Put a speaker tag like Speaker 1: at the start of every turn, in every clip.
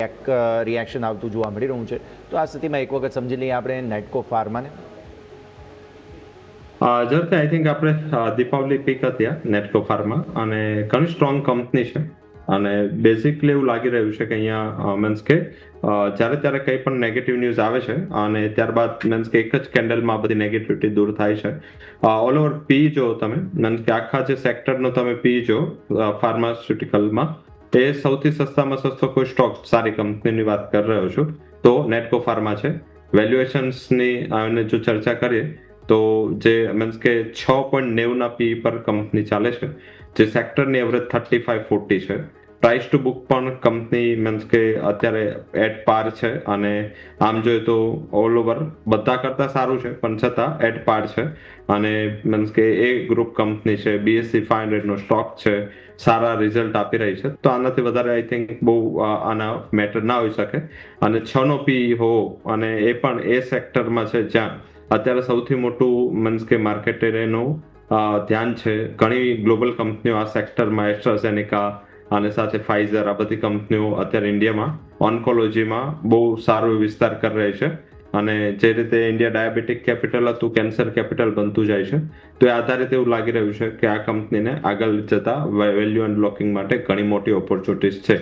Speaker 1: એક રિએક્શન આવતું જોવા મળી રહ્યું છે. તો આ સ્થિતિમાં એક વખત સમજી લઈએ આપણે નેટકો ફાર્માને.
Speaker 2: ઝડપથી આઈ થિંક આપણે દીપાવલી પીક હતી નેટકો ફાર્મા અને ઘણી સ્ટ્રોંગ કંપની છે અને બેઝિકલી એવું લાગી રહ્યું છે કે અહીંયા મીન્સ કે જ્યારે ત્યારે કંઈ પણ નેગેટિવ ન્યૂઝ આવે છે અને ત્યારબાદ મીન્સ કે એક જ કેન્ડલમાં બધી નેગેટિવિટી દૂર થાય છે. ઓલ ઓવર પી જો તમે મીન્સ કે આખા જે સેક્ટરનો તમે પી જો ફાર્માસ્યુટિકલમાં એ સૌથી સસ્તામાં સસ્તો કોઈ સ્ટોક સારી કંપનીની વાત કરી રહ્યો છું તો નેટકો ફાર્મા છે. વેલ્યુએશન્સની અને જો ચર્ચા કરીએ તો જે મીન્સ કે 6.90 પી પર કંપની ચાલે છે, જે સેક્ટરની એવરેજ 35-40 છે. પ્રાઇસ ટુ બુક પણ કંપની મીન્સ કે અત્યારે એટ પાર છે અને આમ જોઈએ તો ઓલ ઓવર બધા કરતાં સારું છે પણ છતાં એટ પાર છે અને મીન્સ કે એ ગ્રુપ કંપની છે, BSE 500 નો સ્ટોક છે, સારા રિઝલ્ટ આપી રહી છે. તો આનાથી વધારે આઈ થિંક બહુ આના મેટર ના હોઈ શકે અને 6 નો પી હો અને એ પણ એ સેક્ટરમાં છે જ્યાં અત્યારે સૌથી મોટું મીન્સ કે માર્કેટનું ધ્યાન છે. ઘણી ગ્લોબલ કંપનીઓ આ સેક્ટરમાં એસ્ટ્રાઝેનેકા અને સાથે ફાઇઝર આ બધી કંપનીઓ અત્યારે ઇન્ડિયામાં ઓન્કોલોજીમાં બહુ સારો વિસ્તાર કરી રહી છે અને જે રીતે ઇન્ડિયા ડાયાબિટીક કેપિટલ હતું કેન્સર કેપિટલ બનતું જાય છે તો એ આધારિત એવું લાગી રહ્યું છે કે આ કંપનીને આગળ જતા વેલ્યુ અનલોકિંગ માટે ઘણી મોટી ઓપોર્ચ્યુનિટીઝ છે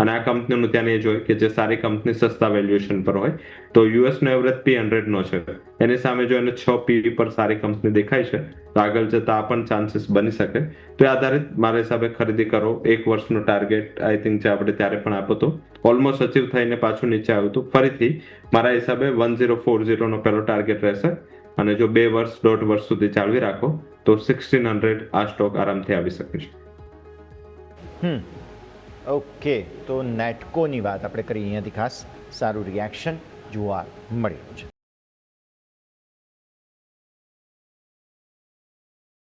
Speaker 2: અને આ કંપનીનું ત્યાં એ જોઈએ કે જે સારી કંપની સસ્તા વેલ્યુએશન પર હોય તો યુએસનો એવરેજ P100 નો છે. એની સામે જો એને 6 પી પર સારી કંપની દેખાય છે તો આગળ જતા આ પણ ચાન્સીસ બની શકે. તો એ આધારિત મારા હિસાબે ખરીદી કરો. 1 વર્ષનો ટાર્ગેટ આઈ થિંક જે આપણે ત્યારે પણ આપ્યો હતો ઓલમોસ્ટ અચીવ થઈને પાછું નીચે આવ્યું હતું. ફરીથી મારા હિસાબે 1040 નો પહેલો ટાર્ગેટ રહેશે અને જો 2 વર્ષ 1.5 વર્ષ સુધી ચાલવી રાખો તો 1600 આ સ્ટોક આરામથી આવી શકે છે.
Speaker 1: ઓકે, તો નેટકોની વાત આપણે કરી અહીંયાથી ખાસ સારું રિએક્શન જોવા મળ્યું છે.